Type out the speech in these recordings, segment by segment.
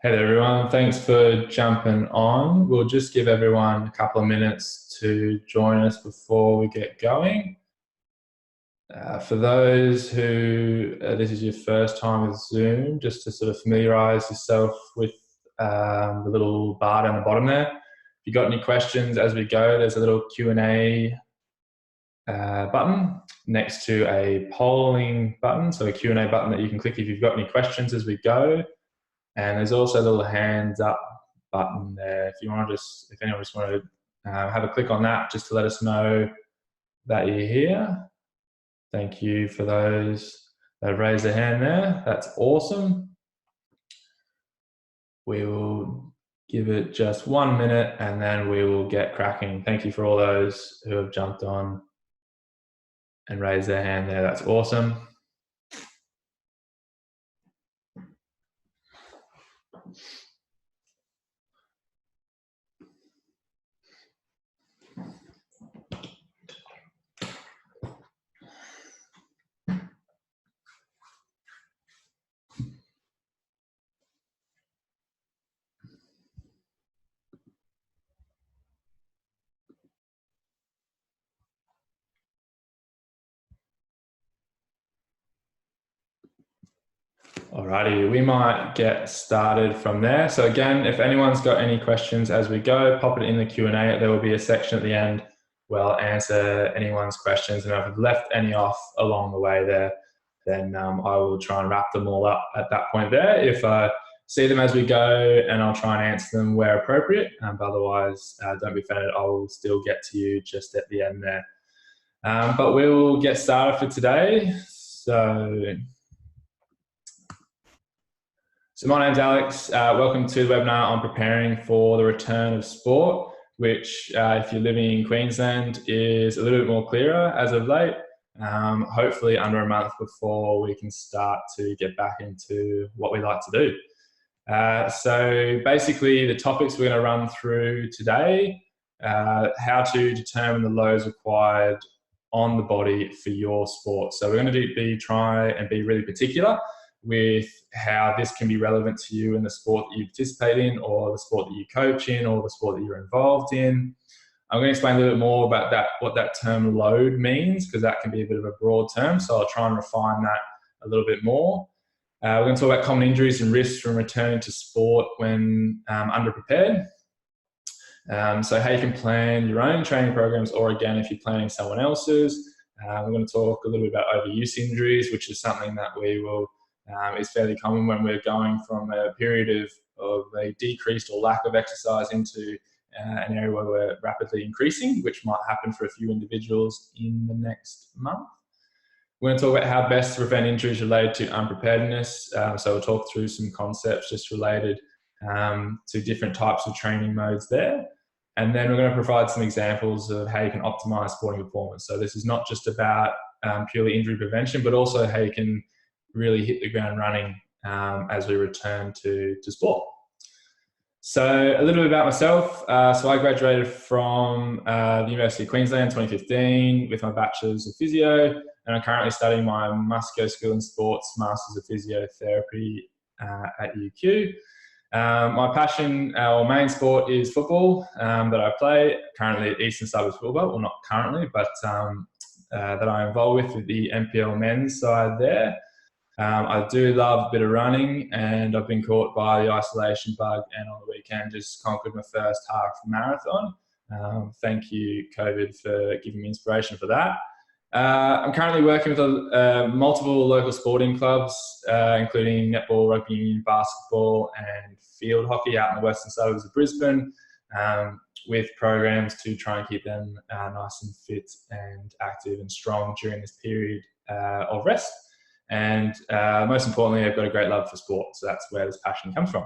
Hey there, everyone. Thanks for jumping on. We'll just give everyone a couple of minutes to join us before we get going. For those who this is your first time with Zoom, just to sort of familiarise yourself with the little bar down the bottom there. If you've got any questions as we go, there's a little Q&A button next to a polling button, so a Q&A button that you can click if you've got any questions as we go. And there's also a little hands up button there. If anyone just want to have a click on that just to let us know that you're here. Thank you for those that have raised their hand there. That's awesome. We will give it just 1 minute and then we will get cracking. Thank you for all those who have jumped on and raised their hand there. That's awesome. Alrighty, we might get started from there. So again, if anyone's got any questions as we go, pop it in the Q&A. There will be a section at the end where I'll answer anyone's questions. And if I've left any off along the way there, then I will try and wrap them all up at that point there. If I see them as we go, and I'll try and answer them where appropriate. But otherwise, don't be offended. I will still get to you just at the end there. But we'll get started for today. So my name's Alex. Welcome to the webinar on preparing for the return of sport, which if you're living in Queensland is a little bit more clearer as of late. Hopefully under a month before we can start to get back into what we like to do. So basically the topics we're going to run through today, how to determine the loads required on the body for your sport. So we're going to try and be really particular with how this can be relevant to you in the sport that you participate in, or the sport that you coach in, or the sport that you're involved in. I'm going to explain a little bit more about that, what that term load means, because that can be a bit of a broad term. So I'll try and refine that a little bit more. We're going to talk about common injuries and risks from returning to sport when underprepared. So how you can plan your own training programs, or again, if you're planning someone else's. We're going to talk a little bit about overuse injuries, which is something that we will is fairly common when we're going from a period of a decreased or lack of exercise into an area where we're rapidly increasing, which might happen for a few individuals in the next month. We're going to talk about how best to prevent injuries related to unpreparedness. So we'll talk through some concepts just related to different types of training modes there. And then we're going to provide some examples of how you can optimize sporting performance. So this is not just about purely injury prevention, but also how you can really hit the ground running as we return to sport. So a little bit about myself. So I graduated from the University of Queensland in 2015 with my Bachelor's of Physio, and I'm currently studying my Musculoskeletal Sports Masters of Physiotherapy at UQ. My passion, our main sport is football that I play currently at Eastern Suburbs Football. Well, not currently, but that I'm involved with the NPL men's side there. I do love a bit of running, and I've been caught by the isolation bug, and on the weekend just conquered my first half marathon. Thank you, COVID, for giving me inspiration for that. I'm currently working with multiple local sporting clubs, including netball, rugby union, basketball, and field hockey out in the western suburbs of Brisbane, with programs to try and keep them nice and fit and active and strong during this period of rest. And most importantly, I've got a great love for sport, so that's where this passion comes from.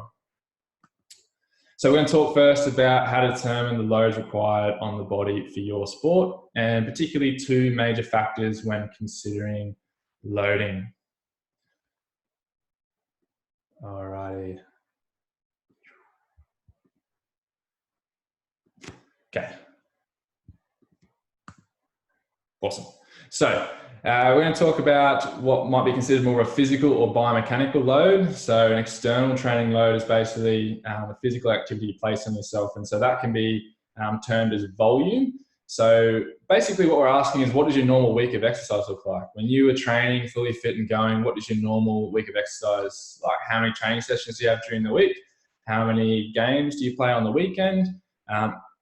So we're going to talk first about how to determine the loads required on the body for your sport, and particularly two major factors when considering loading. Alrighty. Okay. Awesome. So we're going to talk about what might be considered more of a physical or biomechanical load. So an external training load is basically the physical activity you place on yourself. And so that can be termed as volume. So basically what we're asking is, what does your normal week of exercise look like? When you are training, fully fit and going, what does your normal week of exercise like? How many training sessions do you have during the week? How many games do you play on the weekend?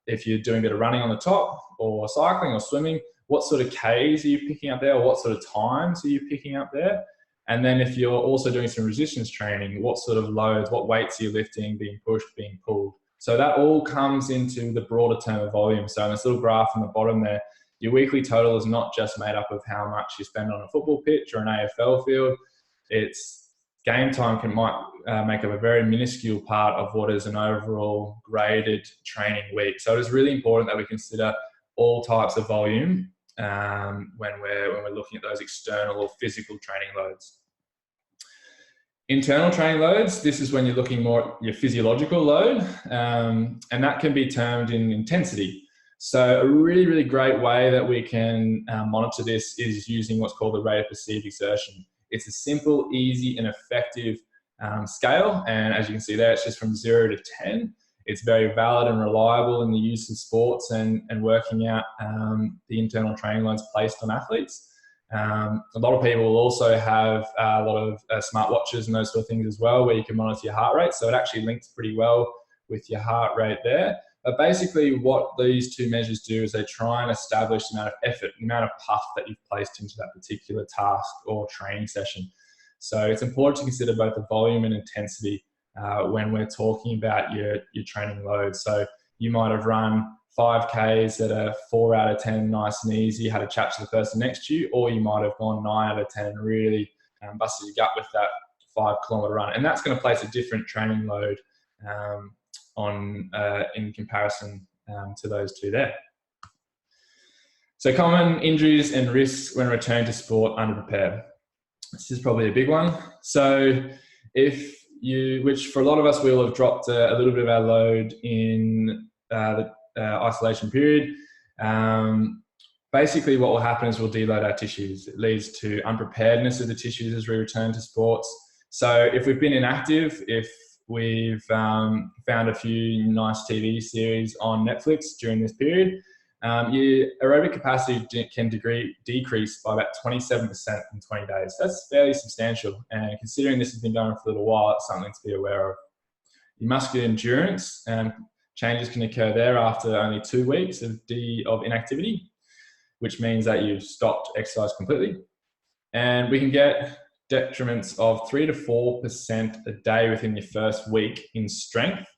If you're doing a bit of running on the top, or cycling or swimming, what sort of Ks are you picking up there, or what sort of times are you picking up there? And then if you're also doing some resistance training, what sort of loads, what weights are you lifting, being pushed, being pulled? So that all comes into the broader term of volume. So in this little graph on the bottom there, your weekly total is not just made up of how much you spend on a football pitch or an AFL field. It's game time might make up a very minuscule part of what is an overall graded training week. So it is really important that we consider all types of volume when we're looking at those external or physical training loads. Internal training loads, this is when you're looking more at your physiological load, and that can be termed in intensity. So a really, really great way that we can monitor this is using what's called the rate of perceived exertion. It's a simple, easy, and effective scale, and as you can see there, it's just from 0 to 10. It's very valid and reliable in the use of sports and working out the internal training loads placed on athletes. A lot of people will also have a lot of smartwatches and those sort of things as well, where you can monitor your heart rate. So it actually links pretty well with your heart rate there. But basically what these two measures do is they try and establish the amount of effort, the amount of puff that you've placed into that particular task or training session. So it's important to consider both the volume and intensity when we're talking about your training load. So you might have run 5Ks that are 4 out of 10, nice and easy, had a chat to the person next to you, or you might have gone 9 out of 10 and really busted your gut with that 5-kilometer run. And that's going to place a different training load in comparison to those two there. So common injuries and risks when returning to sport underprepared. This is probably a big one. So which for a lot of us, we'll have dropped a little bit of our load in the isolation period. Basically what will happen is we'll deload our tissues. It leads to unpreparedness of the tissues as we return to sports. So if we've been inactive, if we've found a few nice TV series on Netflix during this period. Your aerobic capacity can decrease by about 27% in 20 days. That's fairly substantial, and considering this has been going for a little while, it's something to be aware of. Your muscular endurance changes can occur there after only 2 weeks of inactivity, which means that you've stopped exercise completely. And we can get detriments of 3 to 4% a day within your first week in strength.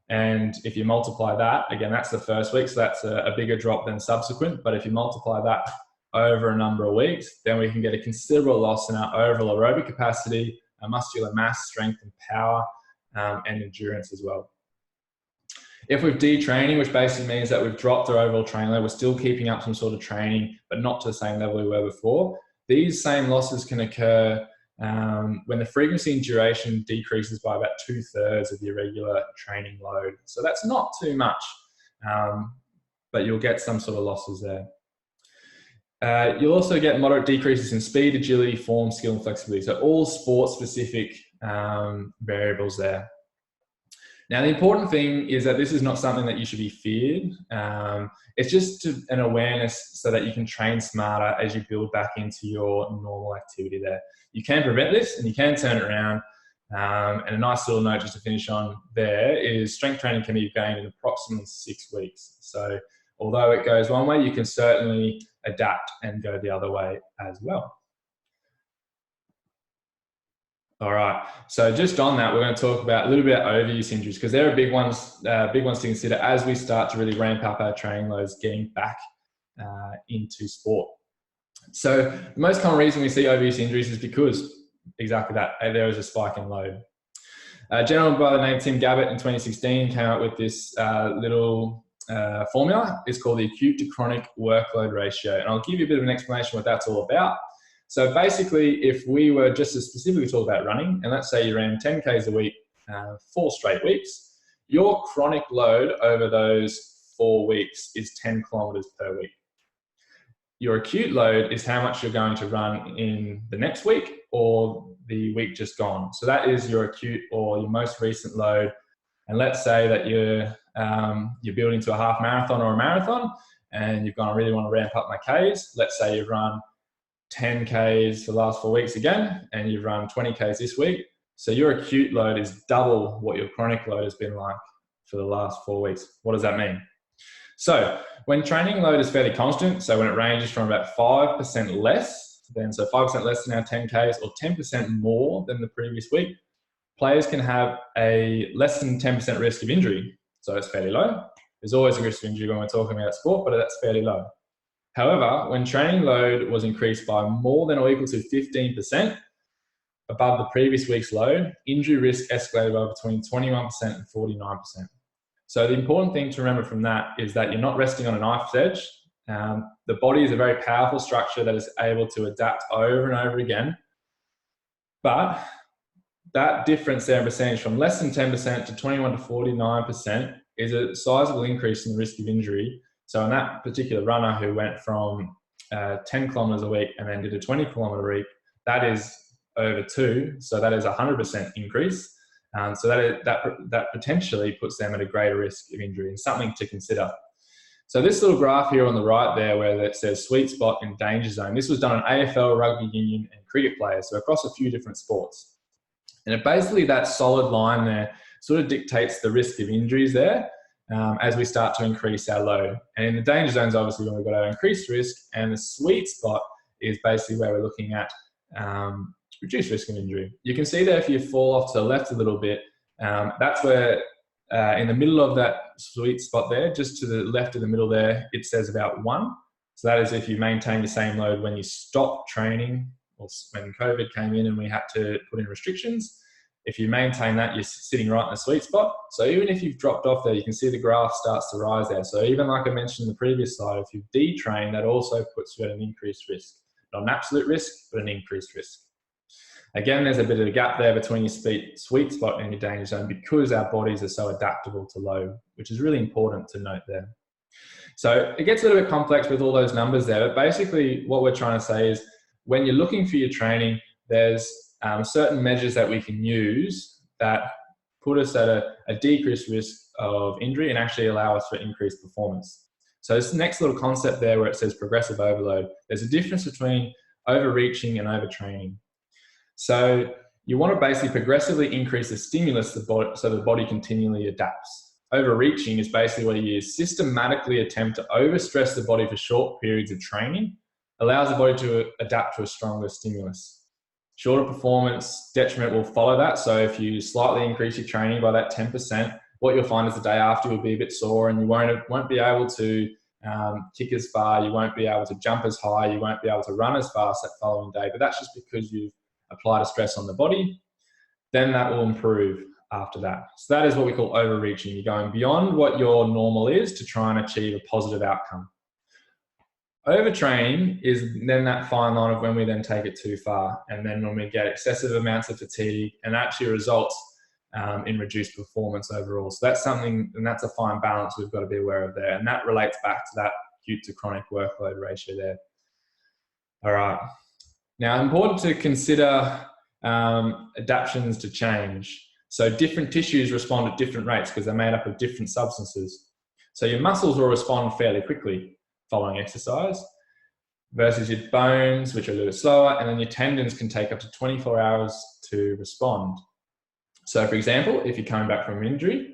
And if you multiply that, again, that's the first week, so that's a bigger drop than subsequent. But if you multiply that over a number of weeks, then we can get a considerable loss in our overall aerobic capacity, our muscular mass, strength and power, and endurance as well. If we're detraining, which basically means that we've dropped our overall training level, we're still keeping up some sort of training, but not to the same level we were before. These same losses can occur when the frequency and duration decreases by about 2/3 of your regular training load. So that's not too much, but you'll get some sort of losses there. You'll also get moderate decreases in speed, agility, form, skill, and flexibility. So all sport-specific variables there. Now, the important thing is that this is not something that you should be feared. It's just an awareness so that you can train smarter as you build back into your normal activity there. You can prevent this and you can turn it around. And a nice little note just to finish on there is strength training can be gained in approximately 6 weeks. So although it goes one way, you can certainly adapt and go the other way as well. All right, so just on that, we're going to talk about a little bit about overuse injuries because they're big ones to consider as we start to really ramp up our training loads, getting back into sport. So the most common reason we see overuse injuries is because exactly that, there is a spike in load. A gentleman by the name Tim Gabbett in 2016 came up with this little formula. It's called the acute to chronic workload ratio, and I'll give you a bit of an explanation what that's all about. So basically, if we were just to specifically talk about running, and let's say you ran 10 Ks a week, 4 straight weeks, your chronic load over those 4 weeks is 10 kilometers per week. Your acute load is how much you're going to run in the next week or the week just gone. So that is your acute or your most recent load. And let's say that you're building to a half marathon or a marathon, and you've gone, I really want to ramp up my Ks. Let's say you've run 10 Ks for the last 4 weeks again, and you've run 20 Ks this week. So your acute load is double what your chronic load has been like for the last 4 weeks. What does that mean? So when training load is fairly constant, so when it ranges from about 5% less, so 5% less than our 10 Ks or 10% more than the previous week, players can have a less than 10% risk of injury. So it's fairly low. There's always a risk of injury when we're talking about sport, but that's fairly low. However, when training load was increased by more than or equal to 15% above the previous week's load, injury risk escalated by between 21% and 49%. So the important thing to remember from that is that you're not resting on a knife's edge. The body is a very powerful structure that is able to adapt over and over again. But that difference there in percentage from less than 10% to 21 to 49% is a sizable increase in the risk of injury. So in that particular runner who went from 10 kilometers a week and then did a 20 kilometer week, that is over 2. So that is a 100% increase. So that potentially puts them at a greater risk of injury and something to consider. So this little graph here on the right there where it says sweet spot and danger zone, this was done on AFL, rugby union and cricket players, so across a few different sports. And basically that solid line there sort of dictates the risk of injuries there as we start to increase our load. And in the danger zones, obviously, when we've got our increased risk, and the sweet spot is basically where we're looking at reduced risk of injury. You can see there if you fall off to the left a little bit, that's where in the middle of that sweet spot there, just to the left of the middle there, it says about 1. So that is if you maintain the same load when you stop training, or when COVID came in and we had to put in restrictions. If you maintain that, you're sitting right in the sweet spot. So even if you've dropped off there, you can see the graph starts to rise there. So even like I mentioned in the previous slide, if you detrain, that also puts you at an increased risk. Not an absolute risk, but an increased risk. Again, there's a bit of a gap there between your sweet spot and your danger zone because our bodies are so adaptable to load, which is really important to note there. So it gets a little bit complex with all those numbers there, but basically what we're trying to say is when you're looking for your training, there's certain measures that we can use that put us at a decreased risk of injury and actually allow us for increased performance. So this next little concept there where it says progressive overload, there's a difference between overreaching and overtraining. So you want to basically progressively increase the stimulus so the body continually adapts. Overreaching is basically where you systematically attempt to overstress the body for short periods of training, allows the body to adapt to a stronger stimulus. Shorter performance detriment will follow that. So if you slightly increase your training by that 10%, what you'll find is the day after you'll be a bit sore and you won't be able to kick as far, you won't be able to jump as high, you won't be able to run as fast that following day. But that's just because you've applied a stress on the body. Then that will improve after that. So that is what we call overreaching. You're going beyond what your normal is to try and achieve a positive outcome. Overtraining is then that fine line of when we then take it too far, and then when we get excessive amounts of fatigue, and actually results in reduced performance overall. So that's something, and that's a fine balance we've got to be aware of there, and that relates back to that acute to chronic workload ratio there. All right. Now, important to consider adaptations to change. So different tissues respond at different rates because they're made up of different substances. So your muscles will respond fairly quickly following exercise versus your bones, which are a little slower, and then your tendons can take up to 24 hours to respond. So for example, if you're coming back from an injury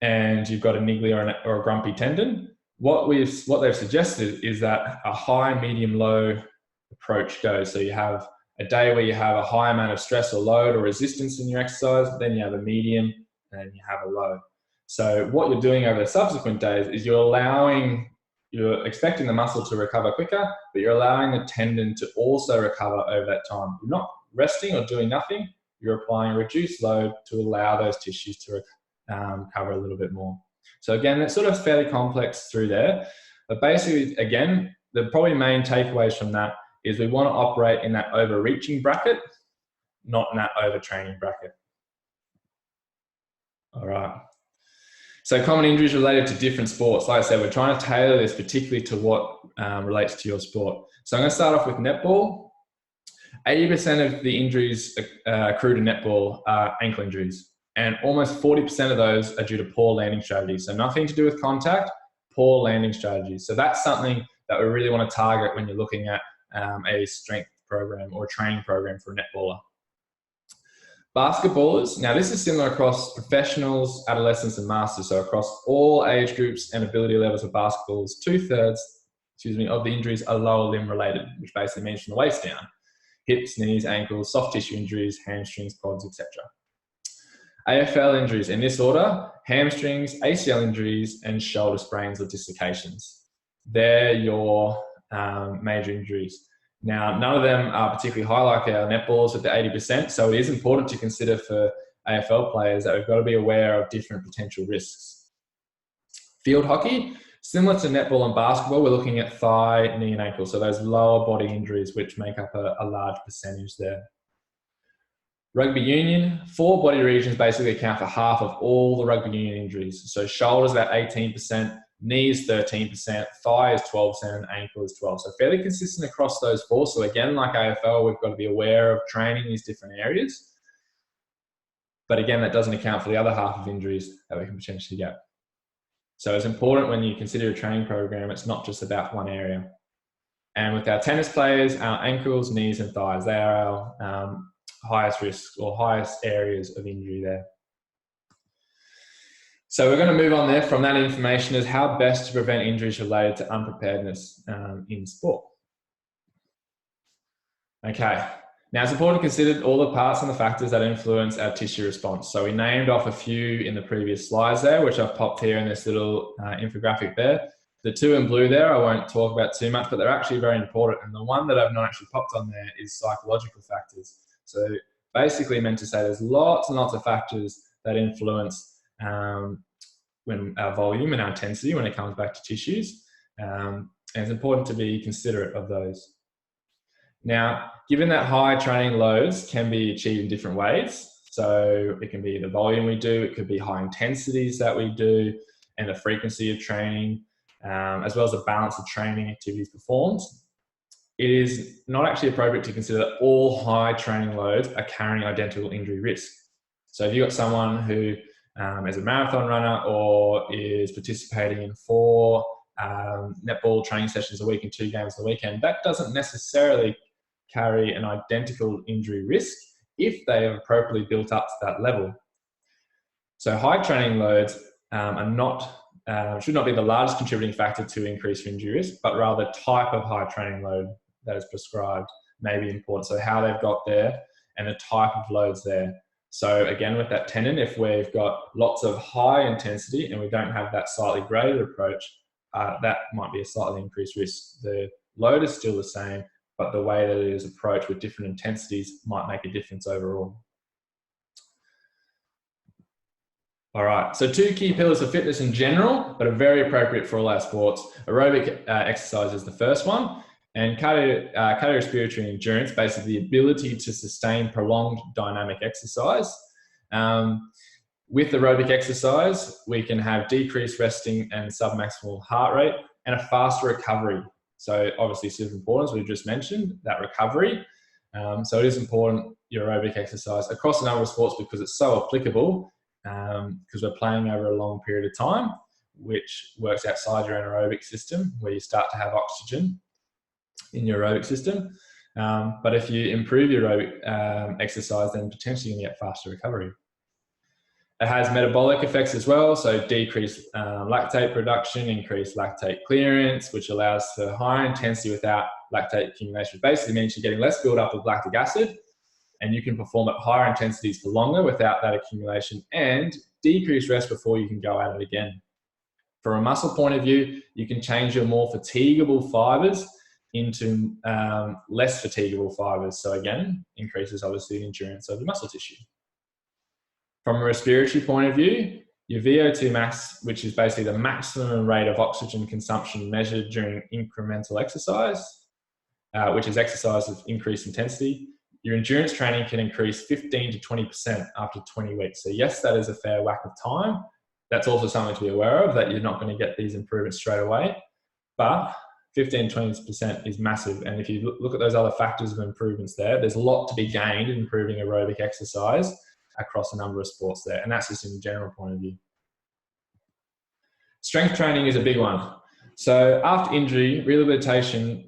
and you've got a niggly or a grumpy tendon, what they've suggested is that a high, medium, low approach goes. So you have a day where you have a high amount of stress or load or resistance in your exercise, then you have a medium, and then you have a low. So what you're doing over the subsequent days is you're expecting the muscle to recover quicker, but you're allowing the tendon to also recover over that time. You're not resting or doing nothing, you're applying a reduced load to allow those tissues to recover a little bit more. So again, that's sort of fairly complex through there, but basically, again, the probably main takeaways from that is we want to operate in that overreaching bracket, not in that overtraining bracket. All right. So common injuries related to different sports. Like I said, we're trying to tailor this particularly to what relates to your sport. So I'm going to start off with netball. 80% of the injuries accrued in netball are ankle injuries, and almost 40% of those are due to poor landing strategies. So nothing to do with contact, poor landing strategies. So that's something that we really want to target when you're looking at a strength program or a training program for a netballer. Basketballers, now this is similar across professionals, adolescents, and masters. So across all age groups and ability levels of basketballs, 2/3, of the injuries are lower limb related, which basically means from the waist down. Hips, knees, ankles, soft tissue injuries, hamstrings, quads, etc. AFL injuries in this order: hamstrings, ACL injuries, and shoulder sprains or dislocations. They're your major injuries. Now, none of them are particularly high like our netballs at the 80%, so it is important to consider for AFL players that we've got to be aware of different potential risks. Field hockey, similar to netball and basketball, we're looking at thigh, knee, and ankle, so those lower body injuries which make up a large percentage there. Rugby union, 4 body regions basically account for half of all the rugby union injuries. So shoulders about 18%, knees 13%, thigh is 12%, and ankle is 12%. So fairly consistent across those 4. So again, like AFL, we've got to be aware of training these different areas. But again, that doesn't account for the other half of injuries that we can potentially get. So it's important when you consider a training program, it's not just about one area. And with our tennis players, our ankles, knees, and thighs, they are our highest risk or highest areas of injury there. So we're going to move on there from that information as how best to prevent injuries related to unpreparedness in sport. Okay, now it's important to consider all the parts and the factors that influence our tissue response. So we named off a few in the previous slides there, which I've popped here in this little infographic there. The 2 in blue there, I won't talk about too much, but they're actually very important. And the one that I've not actually popped on there is psychological factors. So basically meant to say there's lots and lots of factors that influence when our volume and our intensity when it comes back to tissues. And it's important to be considerate of those. Now, given that high training loads can be achieved in different ways, so it can be the volume we do, it could be high intensities that we do, and the frequency of training, as well as the balance of training activities performed, it is not actually appropriate to consider that all high training loads are carrying identical injury risk. So if you've got someone who is a marathon runner or is participating in 4 netball training sessions a week and 2 games on the weekend, that doesn't necessarily carry an identical injury risk if they have appropriately built up to that level. So high training loads should not be the largest contributing factor to increased injury risk, but rather type of high training load that is prescribed may be important. So how they've got there and the type of loads there. So again, with that tendon, if we've got lots of high intensity and we don't have that slightly graded approach, that might be a slightly increased risk. The load is still the same, but the way that it is approached with different intensities might make a difference overall. All right, so 2 key pillars of fitness in general, but are very appropriate for all our sports. Aerobic exercise is the first one, and cardiorespiratory endurance, basically the ability to sustain prolonged dynamic exercise. With aerobic exercise, we can have decreased resting and submaximal heart rate and a faster recovery. So obviously super important, as we just mentioned, that recovery. So it is important, your aerobic exercise across a number of sports, because it's so applicable, because we're playing over a long period of time, which works outside your anaerobic system, where you start to have oxygen in your aerobic system. But if you improve your aerobic exercise, then potentially you can get faster recovery. It has metabolic effects as well, so decreased lactate production, increased lactate clearance, which allows for higher intensity without lactate accumulation, which basically means you're getting less buildup of lactic acid, and you can perform at higher intensities for longer without that accumulation, and decrease rest before you can go at it again. From a muscle point of view, you can change your more fatigable fibers into less fatigable fibers. So again, increases obviously the endurance of your muscle tissue. From a respiratory point of view, your VO2 max, which is basically the maximum rate of oxygen consumption measured during incremental exercise, which is exercise of increased intensity, your endurance training can increase 15 to 20% after 20 weeks. So yes, that is a fair whack of time. That's also something to be aware of, that you're not going to get these improvements straight away, but 15 to 20% is massive. And if you look at those other factors of improvements there, there's a lot to be gained in improving aerobic exercise across a number of sports there. And that's just in a general point of view. Strength training is a big one. So after injury, rehabilitation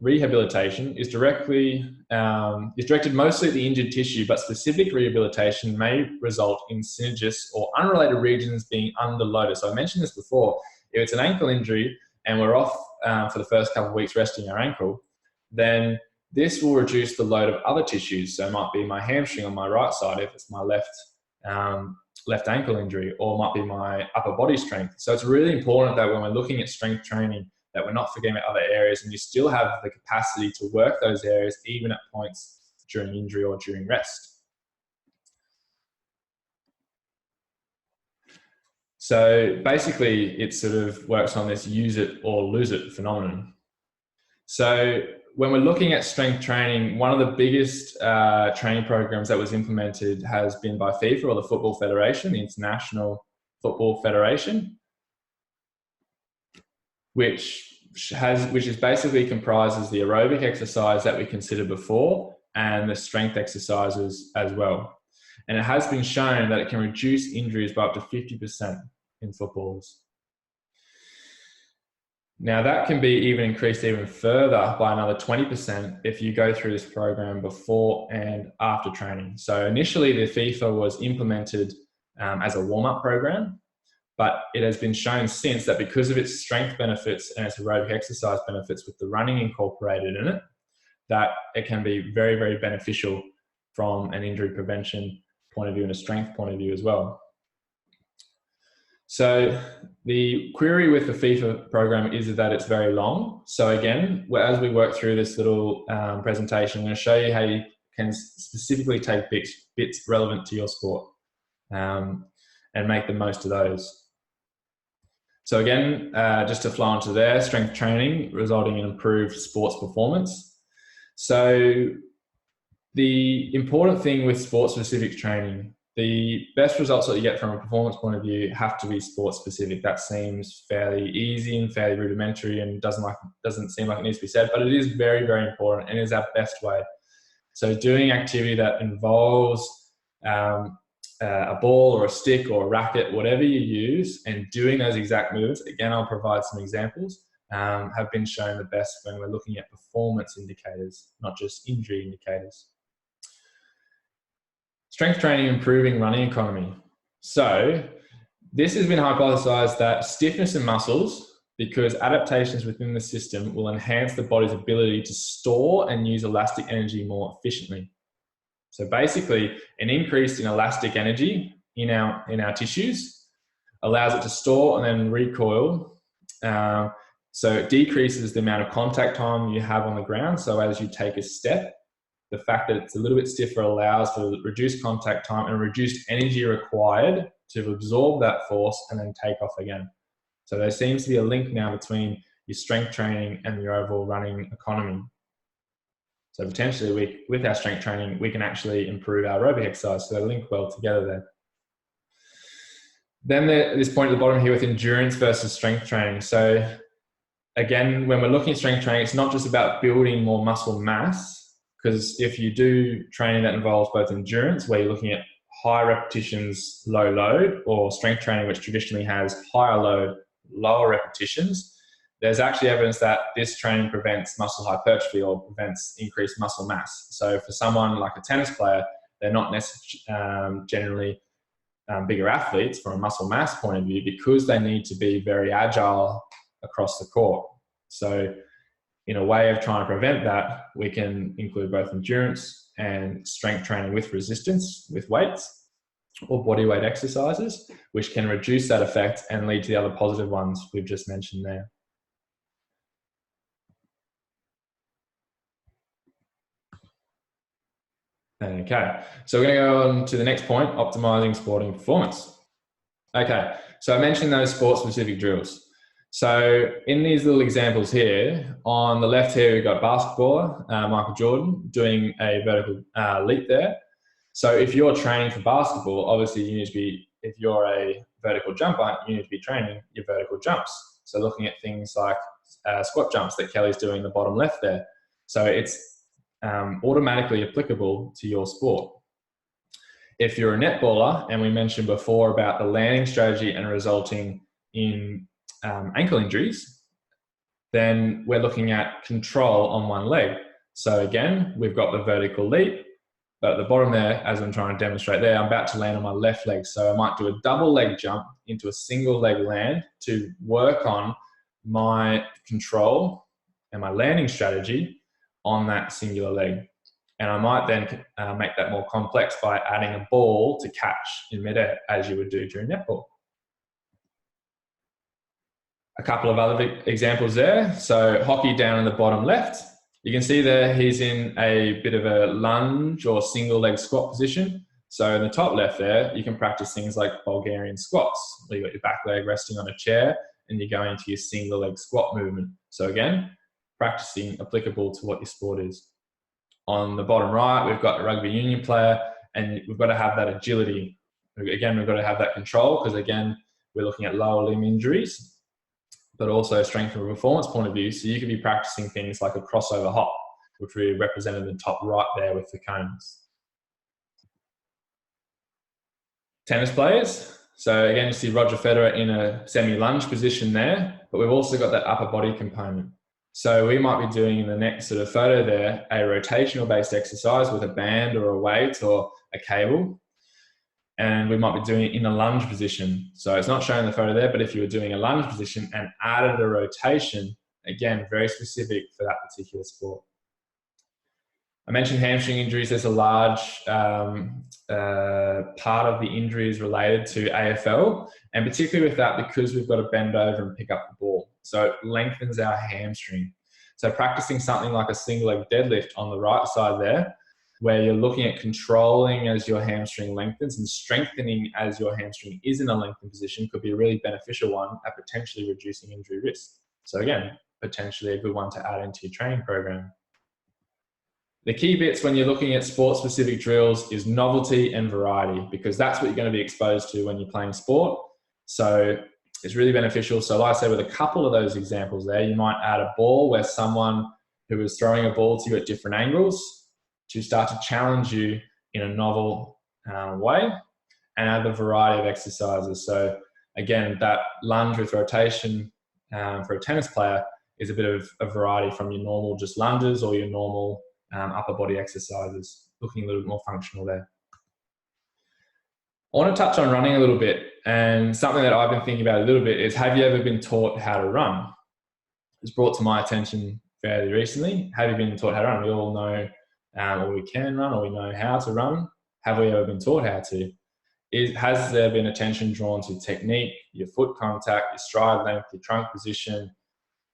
is directed mostly at the injured tissue, but specific rehabilitation may result in synergists or unrelated regions being underloaded. So I mentioned this before. If it's an ankle injury and we're off for the first couple of weeks resting our ankle, then this will reduce the load of other tissues. So it might be my hamstring on my right side if it's my left ankle injury, or might be my upper body strength. So it's really important that when we're looking at strength training, that we're not forgetting about other areas, and you still have the capacity to work those areas even at points during injury or during rest. So basically it sort of works on this use it or lose it phenomenon. So when we're looking at strength training, one of the biggest training programs that was implemented has been by FIFA, or the Football Federation, the International Football Federation, which is basically comprises the aerobic exercise that we considered before and the strength exercises as well. And it has been shown that it can reduce injuries by up to 50% in footballers. Now that can be even increased even further by another 20% if you go through this program before and after training. So initially the FIFA was implemented as a warm-up program, but it has been shown since that because of its strength benefits and its aerobic exercise benefits with the running incorporated in it, that it can be very, very beneficial from an injury prevention point of view and a strength point of view as well. So the query with the FIFA program is that it's very long. So again, as we work through this little presentation, I'm going to show you how you can specifically take bits relevant to your sport and make the most of those. So again, just to flow into there, strength training resulting in improved sports performance. So the important thing with sports-specific training, the best results that you get from a performance point of view have to be sports-specific. That seems fairly easy and fairly rudimentary and doesn't seem like it needs to be said, but it is very, very important and is our best way. So doing activity that involves a ball or a stick or a racket, whatever you use, and doing those exact movements, again, I'll provide some examples, have been shown the best when we're looking at performance indicators, not just injury indicators. Strength training improving running economy. So this has been hypothesized that stiffness in muscles, because adaptations within the system will enhance the body's ability to store and use elastic energy more efficiently. So basically, an increase in elastic energy in our tissues allows it to store and then recoil. So it decreases the amount of contact time you have on the ground. So as you take a step, the fact that it's a little bit stiffer allows for reduced contact time and reduced energy required to absorb that force and then take off again. So there seems to be a link now between your strength training and your overall running economy. So potentially with our strength training, we can actually improve our aerobic exercise. So they link well together there. Then this point at the bottom here with endurance versus strength training. So again, when we're looking at strength training, it's not just about building more muscle mass, because if you do training that involves both endurance, where you're looking at high repetitions, low load, or strength training, which traditionally has higher load, lower repetitions, there's actually evidence that this training prevents muscle hypertrophy or prevents increased muscle mass. So for someone like a tennis player, they're not necessarily generally bigger athletes from a muscle mass point of view, because they need to be very agile across the court. So in a way of trying to prevent that, we can include both endurance and strength training with resistance, with weights or body weight exercises, which can reduce that effect and lead to the other positive ones we've just mentioned there. Okay, so we're going to go on to the next point, optimizing sporting performance. Okay, so I mentioned those sport-specific drills. So in these little examples here, on the left here, we've got basketballer, Michael Jordan, doing a vertical leap there. So if you're training for basketball, obviously you need to be, if you're a vertical jumper, you need to be training your vertical jumps. So looking at things like squat jumps that Kelly's doing in the bottom left there. So it's automatically applicable to your sport. If you're a netballer, and we mentioned before about the landing strategy and resulting in ankle injuries, then we're looking at control on one leg. So again, we've got the vertical leap, but at the bottom there, as I'm trying to demonstrate there, I'm about to land on my left leg. So I might do a double leg jump into a single leg land to work on my control and my landing strategy on that singular leg. And I might then make that more complex by adding a ball to catch in midair, as you would do during netball. A couple of other examples there. So hockey down in the bottom left. You can see there he's in a bit of a lunge or single leg squat position. So in the top left there, you can practice things like Bulgarian squats, where you've got your back leg resting on a chair and you're going into your single leg squat movement. So again, practicing applicable to what your sport is. On the bottom right, we've got a rugby union player, and we've got to have that agility. Again, we've got to have that control, because again, we're looking at lower limb injuries, but also strength from a performance point of view. So you could be practicing things like a crossover hop, which we represented in the top right there with the cones. Tennis players. So again, you see Roger Federer in a semi-lunge position there, but we've also got that upper body component. So we might be doing in the next sort of photo there, a rotational based exercise with a band or a weight or a cable. And we might be doing it in a lunge position. So it's not shown in the photo there, but if you were doing a lunge position and added a rotation, again, very specific for that particular sport. I mentioned hamstring injuries. There's a large part of the injuries related to AFL, and particularly with that, because we've got to bend over and pick up the ball. So it lengthens our hamstring. So practicing something like a single leg deadlift on the right side there, where you're looking at controlling as your hamstring lengthens and strengthening as your hamstring is in a lengthened position, could be a really beneficial one at potentially reducing injury risk. So again, potentially a good one to add into your training program. The key bits when you're looking at sport-specific drills is novelty and variety, because that's what you're going to be exposed to when you're playing sport. So it's really beneficial. So like I said, with a couple of those examples there, you might add a ball where someone who is throwing a ball to you at different angles to start to challenge you in a novel way. and add a variety of exercises. So again, that lunge with rotation for a tennis player is a bit of a variety from your normal just lunges or your normal upper body exercises, looking a little bit more functional there. I want to touch on running a little bit, and something that I've been thinking about a little bit is, have you ever been taught how to run? It was brought to my attention fairly recently. Have you been taught how to run? We all know or we can run, or we know how to run. Have we ever been taught how to? Has there been attention drawn to technique, your foot contact, your stride length, your trunk position,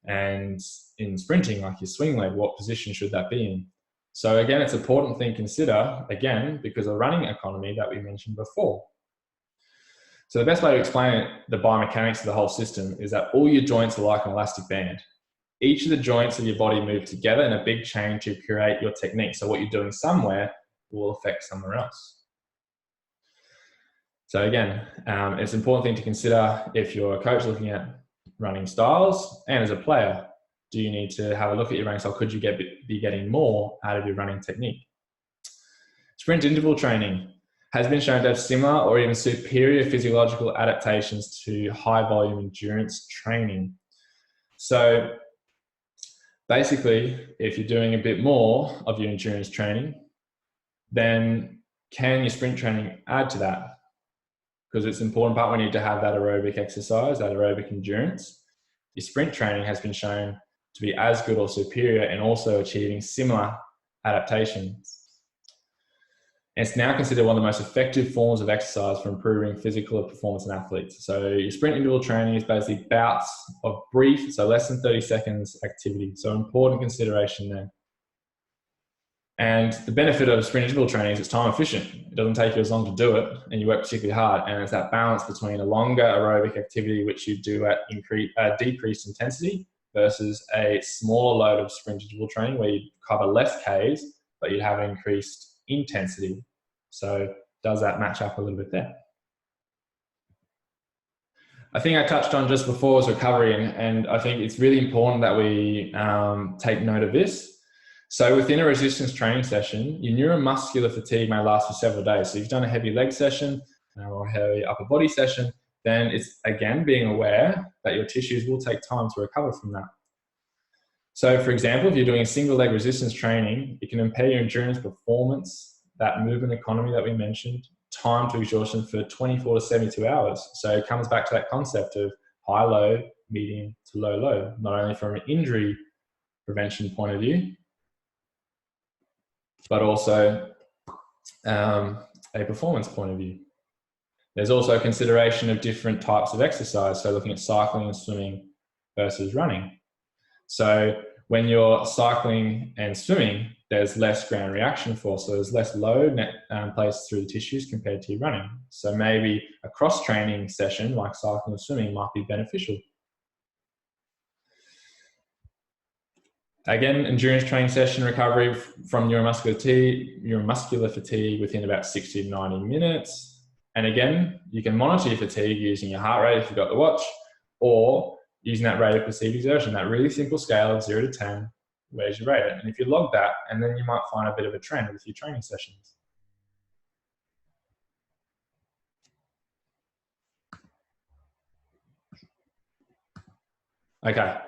and in sprinting, like your swing leg, what position should that be in? So again, it's an important thing to consider, again, because of running economy that we mentioned before. So the best way to explain it, the biomechanics of the whole system, is that all your joints are like an elastic band. Each of the joints of your body move together in a big chain to create your technique. So what you're doing somewhere will affect somewhere else. So again, it's an important thing to consider if you're a coach looking at running styles, and as a player, do you need to have a look at your running style? Could you be getting more out of your running technique? Sprint interval training has been shown to have similar or even superior physiological adaptations to high volume endurance training. So basically, if you're doing a bit more of your endurance training, then can your sprint training add to that? Because it's an important part. We need to have that aerobic exercise, that aerobic endurance. Your sprint training has been shown to be as good or superior and also achieving similar adaptations. And it's now considered one of the most effective forms of exercise for improving physical performance in athletes. So your sprint interval training is basically bouts of brief, so less than 30 seconds activity. So important consideration there. And the benefit of sprint interval training is it's time efficient. It doesn't take you as long to do it, and you work particularly hard. And it's that balance between a longer aerobic activity, which you do at decreased intensity, versus a smaller load of sprint interval training where you cover less Ks, but you have increased intensity. So does that match up a little bit there? I think I touched on just before was recovery, and I think it's really important that we take note of this. So within a resistance training session, your neuromuscular fatigue may last for several days. So if you've done a heavy leg session or a heavy upper body session, then it's again being aware that your tissues will take time to recover from that. So for example, if you're doing a single leg resistance training, it can impair your endurance performance, that movement economy that we mentioned, time to exhaustion for 24 to 72 hours. So it comes back to that concept of high low, medium to low low, not only from an injury prevention point of view, but also a performance point of view. There's also a consideration of different types of exercise. So looking at cycling and swimming versus running. So when you're cycling and swimming, there's less ground reaction force. So there's less load placed through the tissues compared to your running. So maybe a cross-training session like cycling and swimming might be beneficial. Again, endurance training session recovery from neuromuscular fatigue within about 60 to 90 minutes. And again, you can monitor your fatigue using your heart rate if you've got the watch, or using that rate of perceived exertion, that really simple scale of 0 to 10, where's your rate? And if you log that, and then you might find a bit of a trend with your training sessions. Okay.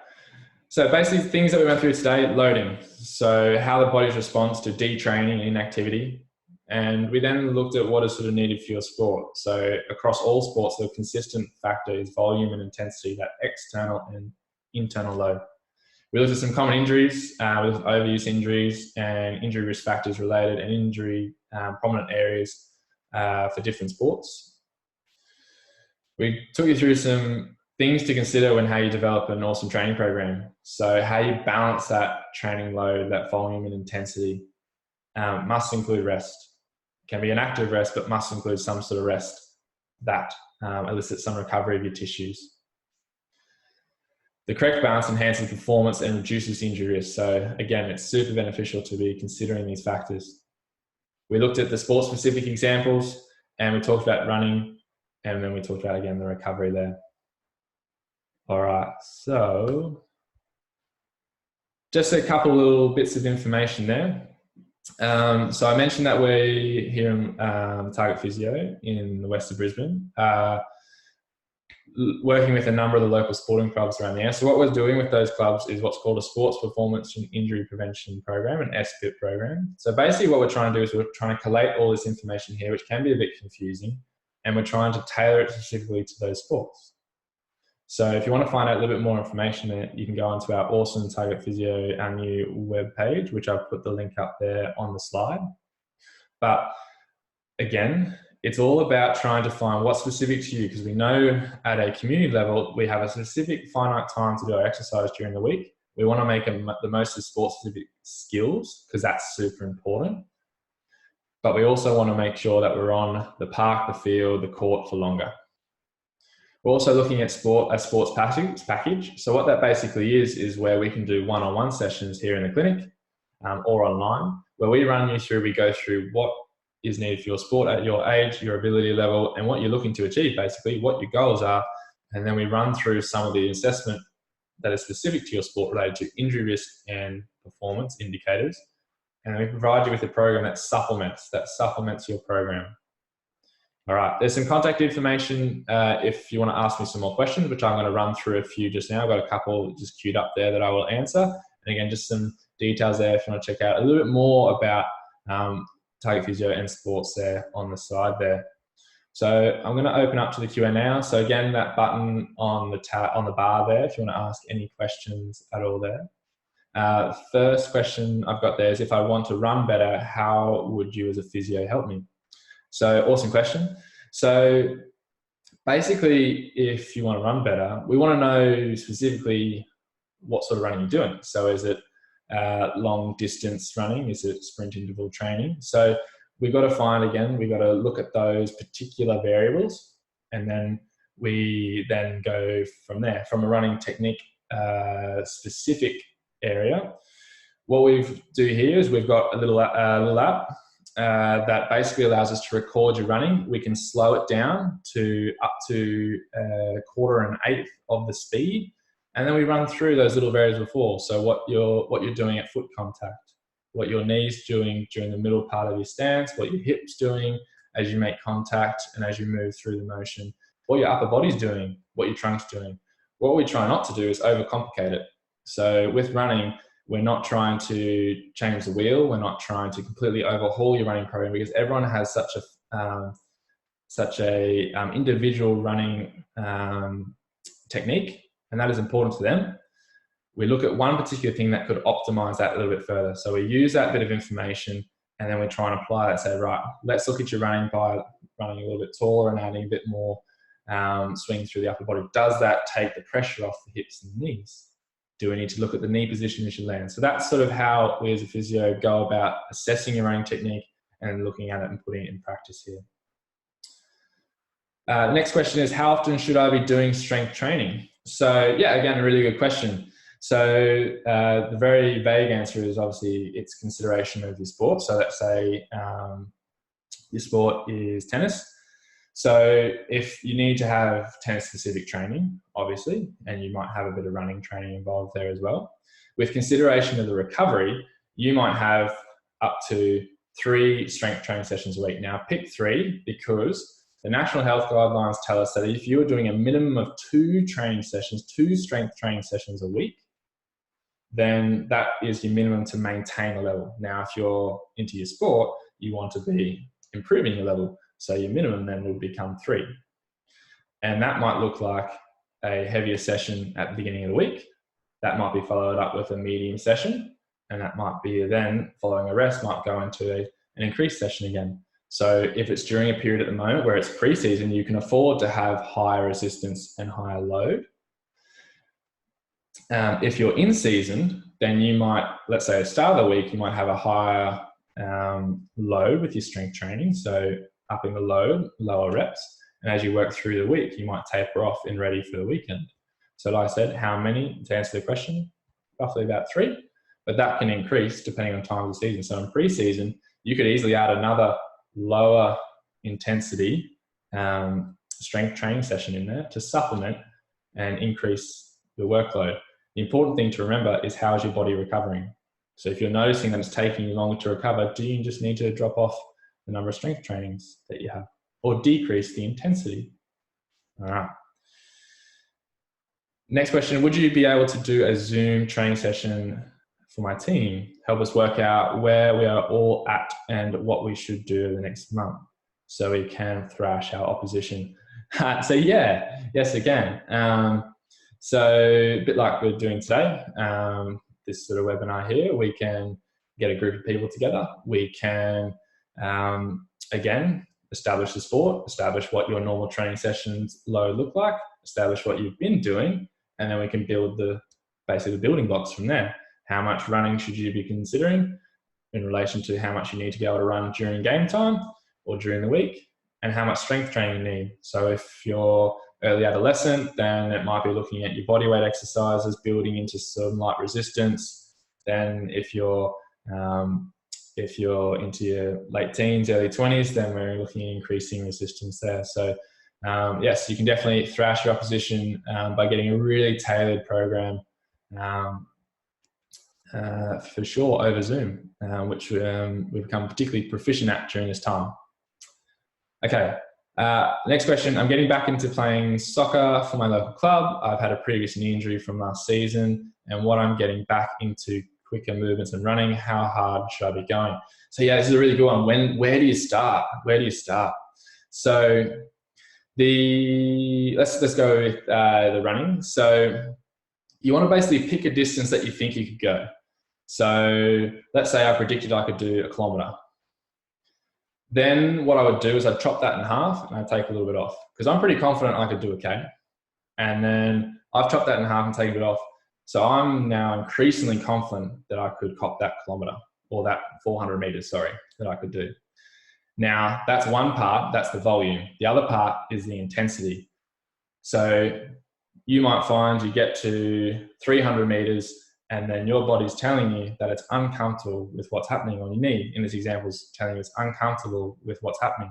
So basically things that we went through today, loading. So how the body's response to detraining and inactivity. And we then looked at what is sort of needed for your sport. So across all sports, the consistent factor is volume and intensity, that external and internal load. We looked at some common injuries with overuse injuries and injury risk factors related and injury prominent areas for different sports. We took you through some things to consider when how you develop an awesome training program. So how you balance that training load, that volume and intensity, must include rest. Can be an active rest, but must include some sort of rest that elicits some recovery of your tissues. The correct balance enhances performance and reduces injury risk. So again, it's super beneficial to be considering these factors. We looked at the sport-specific examples, and we talked about running, and then we talked about, again, the recovery there. All right, so just a couple little bits of information there. So I mentioned that we're here in Target Physio in the west of Brisbane, working with a number of the local sporting clubs around there. So what we're doing with those clubs is what's called a Sports Performance and Injury Prevention Program, an SPIP program. So basically what we're trying to do is we're trying to collate all this information here, which can be a bit confusing, and we're trying to tailor it specifically to those sports. So if you want to find out a little bit more information, you can go onto our awesome Target Physio, our new web page, which I've put the link up there on the slide. But again, it's all about trying to find what's specific to you, because we know at a community level, we have a specific finite time to do our exercise during the week. We want to make the most of sports-specific skills, because that's super important. But we also want to make sure that we're on the park, the field, the court for longer. We're also looking at a sports package. So what that basically is where we can do one-on-one sessions here in the clinic or online, where we run you through, we go through what is needed for your sport at your age, your ability level, and what you're looking to achieve, basically, what your goals are. And then we run through some of the assessment that is specific to your sport related to injury risk and performance indicators. And we provide you with a program that supplements your program. All right, there's some contact information if you want to ask me some more questions, which I'm going to run through a few just now. I've got a couple just queued up there that I will answer. And again, just some details there if you want to check out a little bit more about Target Physio and sports there on the side there. So I'm going to open up to the Q&A now. So again, that button on the bar there, if you want to ask any questions at all there. First question I've got there is, if I want to run better, how would you as a physio help me? So awesome question. So basically, if you want to run better, we want to know specifically what sort of running you're doing. So is it long distance running? Is it sprint interval training? So we've got to look at those particular variables, and then we then go from there. From a running technique specific area, what we do here is we've got a little app that basically allows us to record your running. We can slow it down to up to a quarter and an eighth of the speed. And then we run through those little variables before. So what you're doing at foot contact, what your knees doing during the middle part of your stance, what your hips doing as you make contact and as you move through the motion, what your upper body's doing, what your trunk's doing. What we try not to do is overcomplicate it. So with running, we're not trying to change the wheel. We're not trying to completely overhaul your running program, because everyone has such a individual running technique, and that is important to them. We look at one particular thing that could optimize that a little bit further. So we use that bit of information, and then we try and apply that. Say, right, let's look at your running by running a little bit taller and adding a bit more swing through the upper body. Does that take the pressure off the hips and the knees? Do we need to look at the knee position as you land? So that's sort of how we as a physio go about assessing your running technique and looking at it and putting it in practice here. Next question is, how often should I be doing strength training? So yeah, again, a really good question. So the very vague answer is obviously it's consideration of your sport. So let's say your sport is tennis. So if you need to have tennis specific training, obviously, and you might have a bit of running training involved there as well. With consideration of the recovery, you might have up to 3 strength training sessions a week. Now pick 3, because the National Health Guidelines tell us that if you are doing a minimum of 2 strength training sessions a week, then that is your minimum to maintain a level. Now, if you're into your sport, you want to be improving your level. So your minimum then will become 3. And that might look like a heavier session at the beginning of the week. That might be followed up with a medium session. And that might be then following a rest, might go into an increased session again. So if it's during a period at the moment where it's pre-season, you can afford to have higher resistance and higher load. If you're in season, then you might, let's say at the start of the week, you might have a higher load with your strength training. So upping the load, lower reps. And as you work through the week, you might taper off and ready for the weekend. So like I said, how many, to answer the question, roughly about 3, but that can increase depending on time of the season. So in pre-season, you could easily add another lower intensity strength training session in there to supplement and increase the workload. The important thing to remember is, how is your body recovering? So if you're noticing that it's taking you longer to recover, do you just need to drop off the number of strength trainings that you have or decrease the intensity? All right. Next question, would you be able to do a Zoom training session for my team? Help us work out where we are all at and what we should do the next month so we can thrash our opposition. So yeah, yes, again. So a bit like we're doing today, this sort of webinar here, we can get a group of people together. We can, again, establish the sport, establish what your normal training sessions load look like, establish what you've been doing, and then we can build basically the building blocks from there. How much running should you be considering in relation to how much you need to be able to run during game time or during the week, and how much strength training you need. So if you're early adolescent, then it might be looking at your body weight exercises, building into some light resistance. Then if you're into your late teens, early 20s, then we're looking at increasing resistance there. So yes, you can definitely thrash your opposition by getting a really tailored program for sure over Zoom, which we've become particularly proficient at during this time. Okay, next question. I'm getting back into playing soccer for my local club. I've had a previous knee injury from last season, and what I'm getting back into quicker movements and running. How hard should I be going? So yeah, this is a really good one. Where do you start? Where do you start? So let's go with the running. So you want to basically pick a distance that you think you could go. So let's say I predicted I could do 1 kilometer. Then what I would do is I'd chop that in half and I'd take a little bit off because I'm pretty confident I could do a K. And then I've chopped that in half and taken it off. So I'm now increasingly confident that I could cop that kilometer or that 400 meters, that I could do. Now that's one part, that's the volume. The other part is the intensity. So you might find you get to 300 meters and then your body's telling you that it's uncomfortable with what's happening on your knee. In this example, it's telling you it's uncomfortable with what's happening.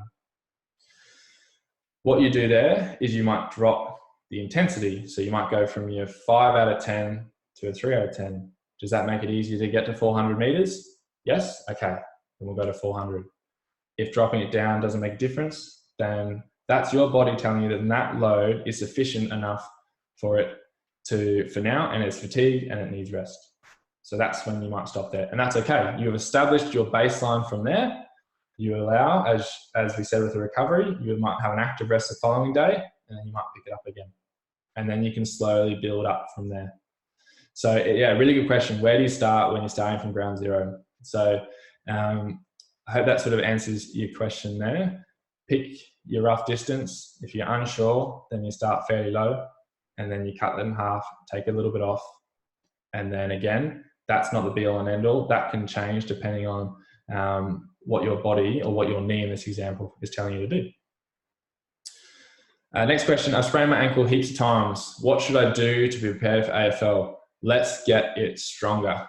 What you do there is you might drop the intensity. So you might go from your 5 out of 10 to a 3 out of 10. Does that make it easier to get to 400 meters? Yes? Okay, then we'll go to 400. If dropping it down doesn't make a difference, then that's your body telling you that that load is sufficient enough for now, and it's fatigued and it needs rest. So that's when you might stop there, and that's okay. You've established your baseline from there. You allow, as we said with the recovery, you might have an active rest the following day, and then you might pick it up again. And then you can slowly build up from there. So yeah, really good question. Where do you start when you're starting from ground zero? So I hope that sort of answers your question there. Pick your rough distance. If you're unsure, then you start fairly low and then you cut them in half, take a little bit off. And then again, that's not the be all and end all. That can change depending on what your body or what your knee in this example is telling you to do. Next question, I've sprained my ankle heaps of times. What should I do to be prepared for AFL? Let's get it stronger.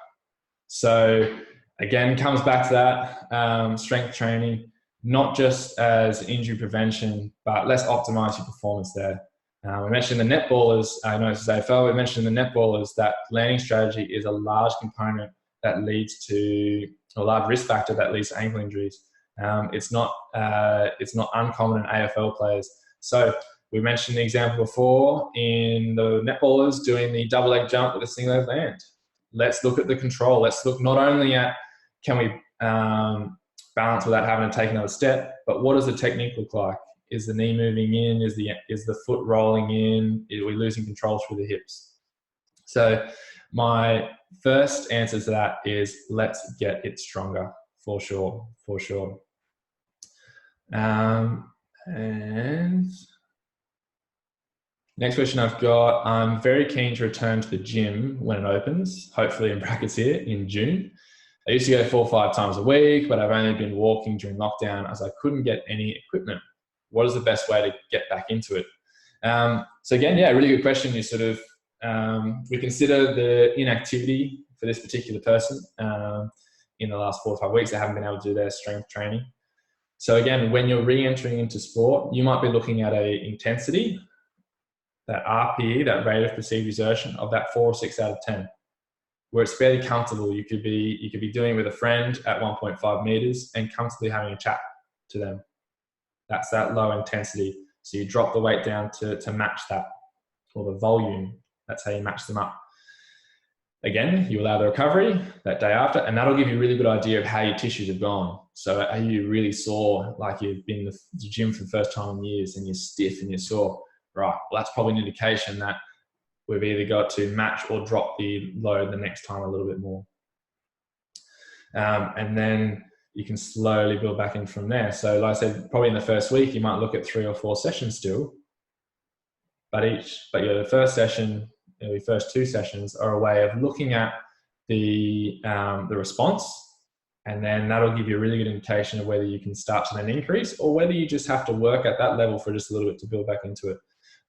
So again, comes back to that strength training, not just as injury prevention, but let's optimize your performance there. We mentioned the netballers, I know this is AFL, we mentioned the netballers that landing strategy is a large component that leads to a large risk factor that leads to ankle injuries. It's not uncommon in AFL players. So we mentioned the example before in the netballers doing the double leg jump with a single leg land. Let's look at the control. Let's look not only at can we balance without having to take another step, but what does the technique look like? Is the knee moving in? Is the foot rolling in? Are we losing control through the hips? So my first answer to that is let's get it stronger, for sure. And next question I've got, I'm very keen to return to the gym when it opens, hopefully in brackets here, in June. I used to go 4 or 5 times a week, but I've only been walking during lockdown as I couldn't get any equipment. What is the best way to get back into it? So again, yeah, really good question. You sort of, we consider the inactivity for this particular person in the last 4 or 5 weeks. They haven't been able to do their strength training. So again, when you're re-entering into sport, you might be looking at a intensity, that RPE, that rate of perceived exertion, of that 4 or 6 out of 10. where it's fairly comfortable. You could be doing it with a friend at 1.5 meters and comfortably having a chat to them. That's that low intensity. So you drop the weight down to match that, or the volume. That's how you match them up. Again, you allow the recovery that day after, and that'll give you a really good idea of how your tissues have gone. So are you really sore, like you've been in the gym for the first time in years and you're stiff and you're sore? Right, well, that's probably an indication that we've either got to match or drop the load the next time a little bit more. And then you can slowly build back in from there. So like I said, probably in the first week, you might look at 3 or 4 sessions still, but the first session, the first 2 sessions are a way of looking at the response, and then that'll give you a really good indication of whether you can start to then increase or whether you just have to work at that level for just a little bit to build back into it.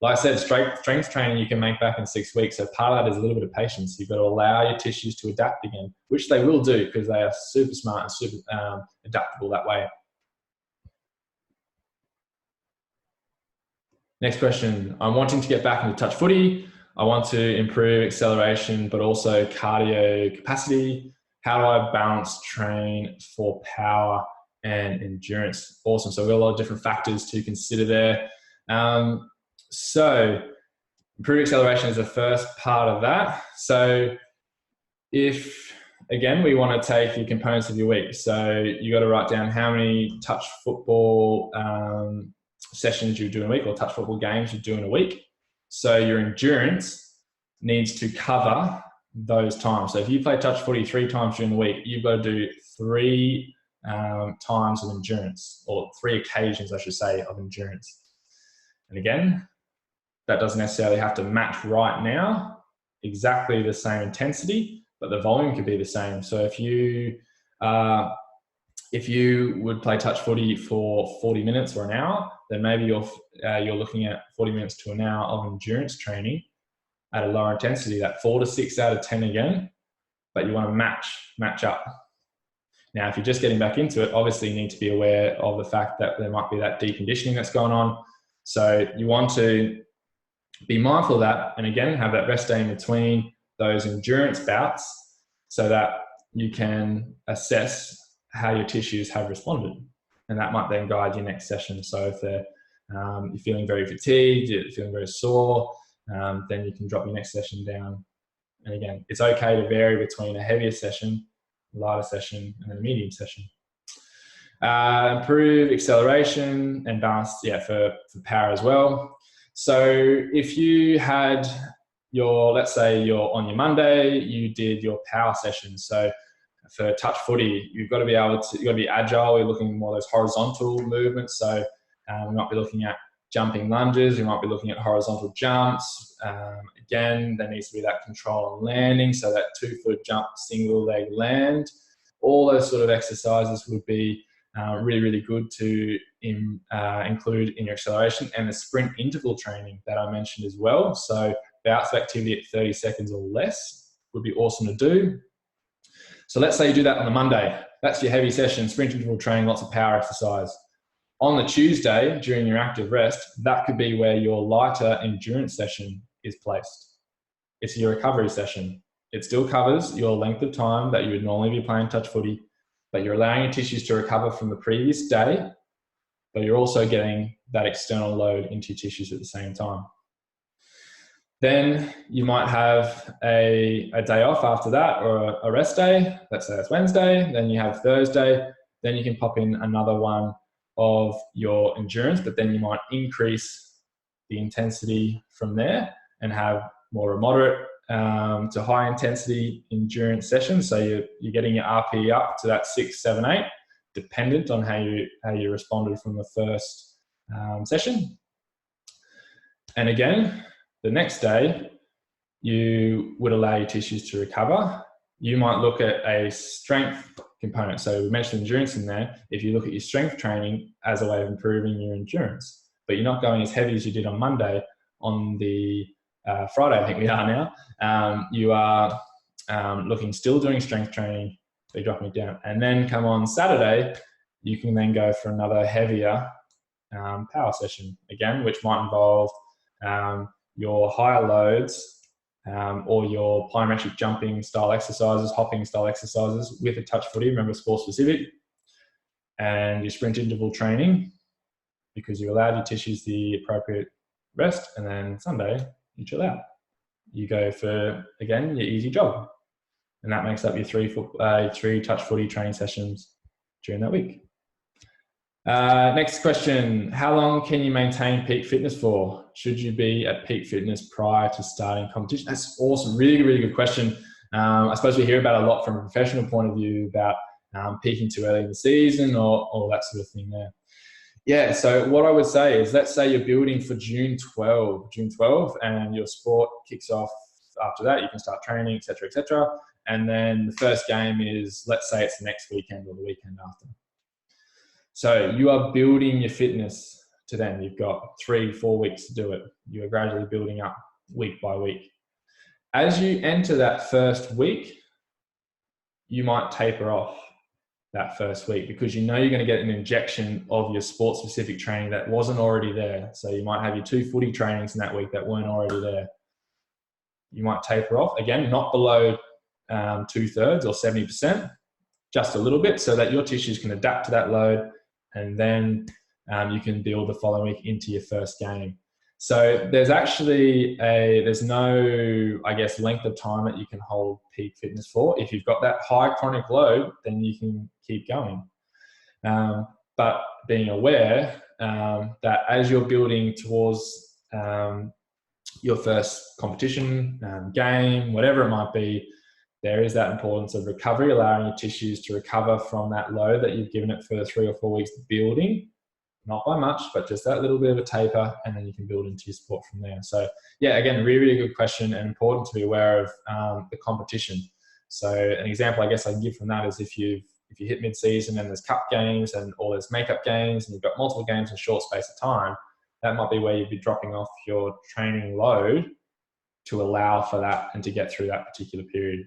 Like I said, strength training you can make back in 6 weeks. So part of that is a little bit of patience. You've got to allow your tissues to adapt again, which they will do because they are super smart and super adaptable that way. Next question. I'm wanting to get back into touch footy. I want to improve acceleration, but also cardio capacity. How do I balance train for power and endurance? Awesome. So we've got a lot of different factors to consider there. So improved acceleration is the first part of that. So if, again, we want to take the components of your week. So you got to write down how many touch football sessions you do in a week, or touch football games you do in a week. So your endurance needs to cover those times. So if you play touch footy 3 times during the week, you've got to do 3 times of endurance, or 3 occasions, I should say, of endurance. And again, that doesn't necessarily have to match right now exactly the same intensity, but the volume could be the same. So if you would play touch footy for 40 minutes or an hour, then maybe you're looking at 40 minutes to an hour of endurance training at a lower intensity, that 4 to 6 out of 10 again, but you want to match up. Now, if you're just getting back into it, obviously you need to be aware of the fact that there might be that deconditioning that's going on. So you want to be mindful of that, and again, have that rest day in between those endurance bouts so that you can assess how your tissues have responded. And that might then guide your next session. So if you're feeling very fatigued, you're feeling very sore, then you can drop your next session down. And again, it's okay to vary between a heavier session, a lighter session, and then a medium session. Improve acceleration and balance, for power as well. So if you had let's say you're on your Monday, you did your power session. So for touch footy, you've got to be agile. We're looking more at those horizontal movements. So we might be looking at jumping lunges. We might be looking at horizontal jumps. Again, there needs to be that control on landing. So that 2-foot jump, single leg land. All those sort of exercises would be really, really good to include in your acceleration, and the sprint interval training that I mentioned as well. So bouts of activity at 30 seconds or less would be awesome to do. So let's say you do that on the Monday. That's your heavy session, sprint interval training, lots of power exercise. On the Tuesday, during your active rest, that could be where your lighter endurance session is placed. It's your recovery session. It still covers your length of time that you would normally be playing touch footy, but you're allowing your tissues to recover from the previous day, but you're also getting that external load into your tissues at the same time. Then you might have a day off after that, or a rest day. Let's say that's Wednesday. Then you have Thursday. Then you can pop in another one of your endurance, but then you might increase the intensity from there and have more a moderate to high intensity endurance sessions. So you're getting your RP up to that 6, 7, 8, dependent on how you responded from the first session. And again, the next day, you would allow your tissues to recover. You might look at a strength component. So we mentioned endurance in there. If you look at your strength training as a way of improving your endurance, but you're not going as heavy as you did on Monday, on the Friday, I think we are now, you are still doing strength training, so you're dropping it down. And then come on Saturday, you can then go for another heavier power session again, which might involve your higher loads or your plyometric jumping style exercises, hopping style exercises with a touch footy, remember sport specific, and your sprint interval training, because you allowed your tissues the appropriate rest, and then Sunday you chill out. You go for, again, your easy jog, and that makes up your three touch footy training sessions during that week. Next question, how long can you maintain peak fitness for? Should you be at peak fitness prior to starting competition? That's awesome, really, really good question. I suppose we hear about a lot from a professional point of view about peaking too early in the season or that sort of thing there. Yeah, so what I would say is, let's say you're building for June 12, and your sport kicks off after that. You can start training, et cetera, and then the first game is, let's say it's the next weekend or the weekend after. So you are building your fitness to then. You've got 3-4 weeks to do it. You are gradually building up week by week. As you enter that first week, you might taper off that first week, because you know you're going to get an injection of your sport-specific training that wasn't already there. So you might have your 2 footy trainings in that week that weren't already there. You might taper off, again, not below 2/3 or 70%, just a little bit, so that your tissues can adapt to that load, and then you can build the following week into your first game. So there's actually there's no, I guess, length of time that you can hold peak fitness for. If you've got that high chronic load, then you can keep going. But being aware that as you're building towards your first competition, game, whatever it might be, there is that importance of recovery, allowing your tissues to recover from that load that you've given it for 3 or 4 weeks building. Not by much, but just that little bit of a taper, and then you can build into your sport from there. So yeah, again, really, really good question, and important to be aware of the competition. So an example I guess I can give from that is if you hit mid-season and there's cup games or there's makeup games, and you've got multiple games in a short space of time, that might be where you'd be dropping off your training load to allow for that and to get through that particular period.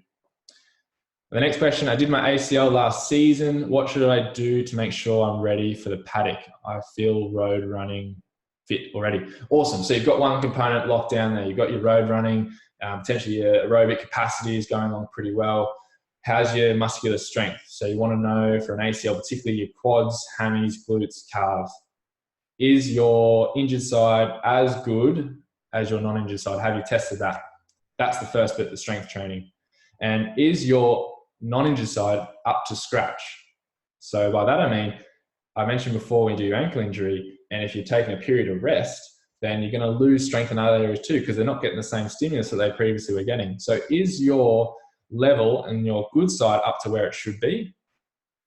The next question, I did my ACL last season. What should I do to make sure I'm ready for the paddock? I feel road running fit already. Awesome. So you've got one component locked down there. You've got your road running, potentially your aerobic capacity is going along pretty well. How's your muscular strength? So you want to know for an ACL, particularly your quads, hammies, glutes, calves. Is your injured side as good as your non-injured side? Have you tested that? That's the first bit, the strength training. And is your non-injured side up to scratch? So by that I mean, I mentioned before, when you do your ankle injury, and if you're taking a period of rest, then you're going to lose strength in other areas too, because they're not getting the same stimulus that they previously were getting. So is your level and your good side up to where it should be?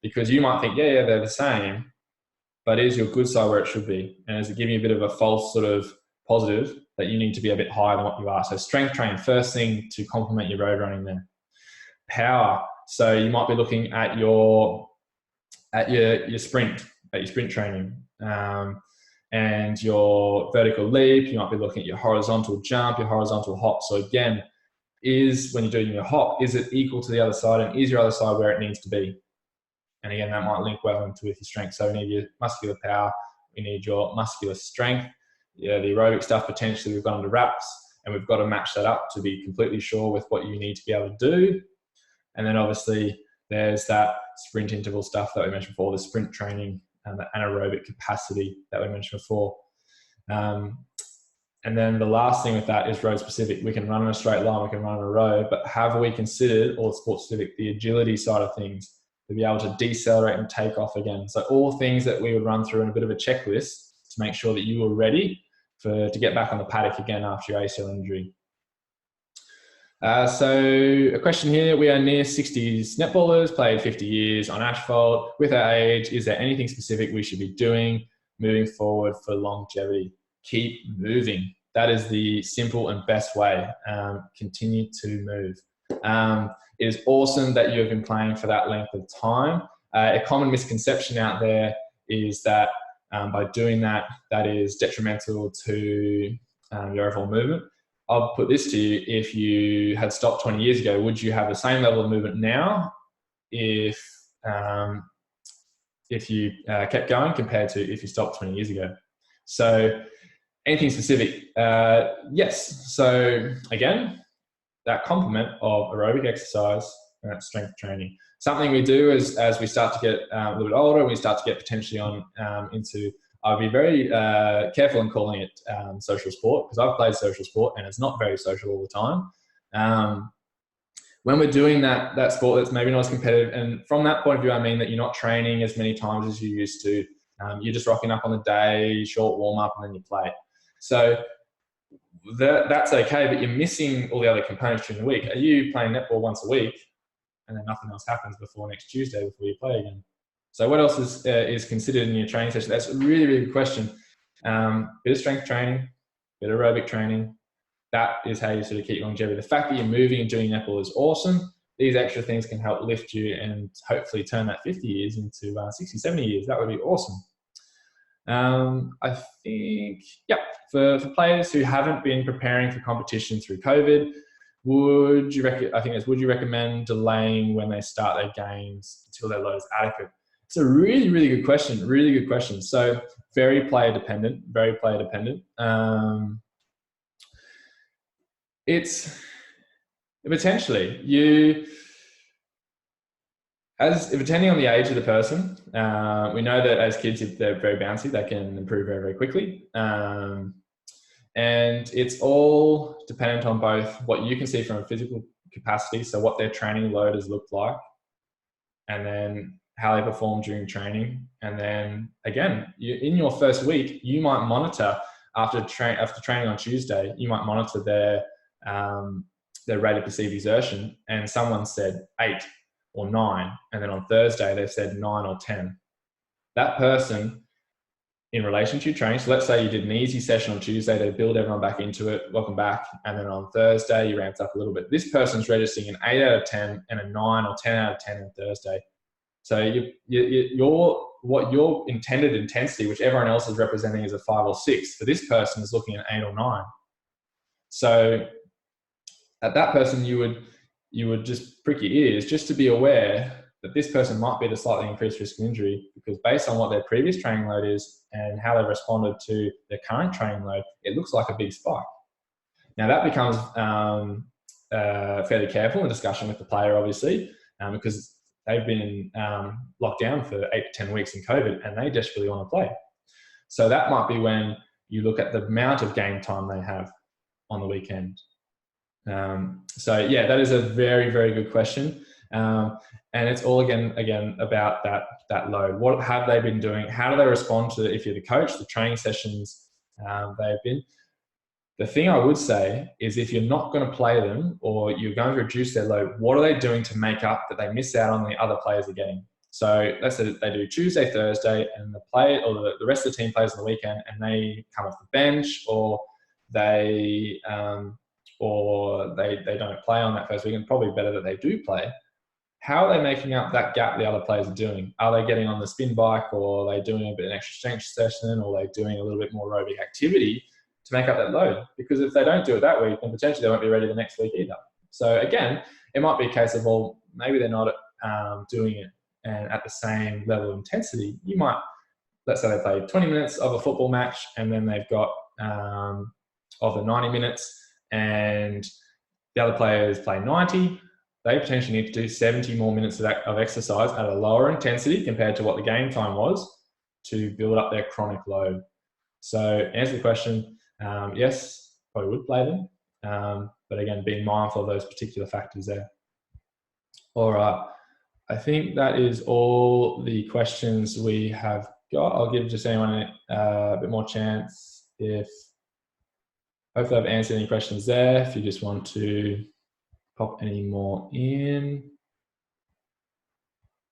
Because you might think, yeah, they're the same, but is your good side where it should be? And is it giving you a bit of a false sort of positive that you need to be a bit higher than what you are? So strength training, first thing to complement your road running there. Power. So you might be looking at your sprint training, and your vertical leap. You might be looking at your horizontal jump, your horizontal hop. So again, when you're doing your hop, is it equal to the other side, and is your other side where it needs to be? And again, that might link well into with your strength. So we need your muscular power, we need your muscular strength. Yeah, the aerobic stuff, potentially we've got under wraps, and we've got to match that up to be completely sure with what you need to be able to do. And then obviously there's that sprint interval stuff that we mentioned before, the sprint training and the anaerobic capacity that we mentioned before. And then the last thing with that is road specific. We can run in a straight line, we can run on a road, but have we considered, or sport specific, the agility side of things, to be able to decelerate and take off again? So all things that we would run through in a bit of a checklist to make sure that you were ready to get back on the paddock again after your ACL injury. So a question here, we are near 60s netballers, played 50 years on asphalt. With our age, is there anything specific we should be doing moving forward for longevity? Keep moving. That is the simple and best way. Continue to move. It is awesome that you have been playing for that length of time. A common misconception out there is that by doing that, that is detrimental to your overall movement. I'll put this to you. If you had stopped 20 years ago, would you have the same level of movement now if you kept going compared to if you stopped 20 years ago? So anything specific? Yes. So again, that complement of aerobic exercise and that strength training. Something we do as we start to get a little bit older, we start to get potentially on into, I'll be very careful in calling it social sport, because I've played social sport and it's not very social all the time. When we're doing that sport that's maybe not as competitive, and from that point of view, I mean that you're not training as many times as you used to. You're just rocking up on the day, short warm up, and then you play. So that's okay, but you're missing all the other components during the week. Are you playing netball once a week and then nothing else happens before next Tuesday before you play again? So what else is considered in your training session? That's a really, really good question. Bit of strength training, bit of aerobic training. That is how you sort of keep longevity. The fact that you're moving and doing netball is awesome. These extra things can help lift you and hopefully turn that 50 years into 60, 70 years. That would be awesome. I think, yeah, for players who haven't been preparing for competition through COVID, would you recommend delaying when they start their games until their load is adequate? It's a really, really good question. Really good question. So very player dependent. Very player dependent. It's potentially depending on the age of the person. We know that as kids, if they're very bouncy, they can improve very, very quickly. And it's all dependent on both what you can see from a physical capacity, so what their training load has looked like, and then how they perform during training. And then again, in your first week, you might monitor after training on Tuesday, you might monitor their rate of perceived exertion, and someone said 8 or 9, and then on Thursday they've said 9 or 10. That person, in relation to your training, so let's say you did an easy session on Tuesday, they build everyone back into it, welcome back, and then on Thursday you ramped up a little bit. This person's registering an 8 out of 10 and a 9 or 10 out of 10 on Thursday. So what your intended intensity, which everyone else is representing as a 5 or 6, for this person is looking at 8 or 9. So at that person, you would just prick your ears just to be aware that this person might be at a slightly increased risk of injury, because based on what their previous training load is and how they've responded to their current training load, it looks like a big spike. Now that becomes fairly careful in discussion with the player, obviously, because they've been locked down for 8 to 10 weeks in COVID and they desperately want to play. So that might be when you look at the amount of game time they have on the weekend. So yeah, that is a very, very good question. And it's all again about that load. What have they been doing? How do they respond to, if you're the coach, the training sessions they've been? The thing I would say is, if you're not going to play them or you're going to reduce their load, what are they doing to make up that they miss out on the other players are getting? So let's say they do Tuesday, Thursday, and the rest of the team plays on the weekend, and they come off the bench, or they don't play on that first weekend. Probably better that they do play. How are they making up that gap the other players are doing? Are they getting on the spin bike, or are they doing a bit of an extra strength session, or are they doing a little bit more aerobic activity to make up that load? Because if they don't do it that week, then potentially they won't be ready the next week either. So again, it might be a case of, well, maybe they're not doing it and at the same level of intensity. You might, let's say they play 20 minutes of a football match, and then they've got of the 90 minutes, and the other players play 90. They potentially need to do 70 more minutes of exercise at a lower intensity compared to what the game time was, to build up their chronic load. So to answer the question, yes, probably would play them. But again, being mindful of those particular factors there. All right. I think that is all the questions we have got. I'll give just anyone a bit more chance. Hopefully I've answered any questions there. If you just want to pop any more in.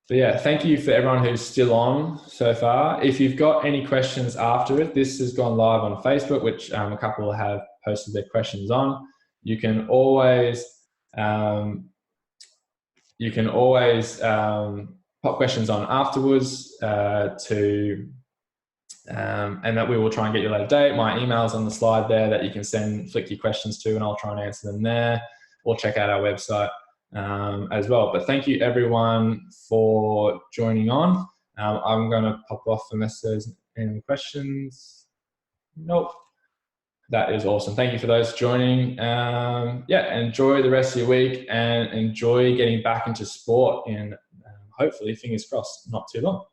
So yeah, thank you for everyone who's still on so far. If you've got any questions after it, this has gone live on Facebook, which a couple have posted their questions on. You can always pop questions on afterwards and that we will try and get you a later date. My email's on the slide there that you can flick your questions to, and I'll try and answer them there, or check out our website as well. But thank you everyone for joining on. I'm going to pop off unless there's any questions. Nope. That is awesome. Thank you for those joining. Yeah, enjoy the rest of your week and enjoy getting back into sport in hopefully, fingers crossed, not too long.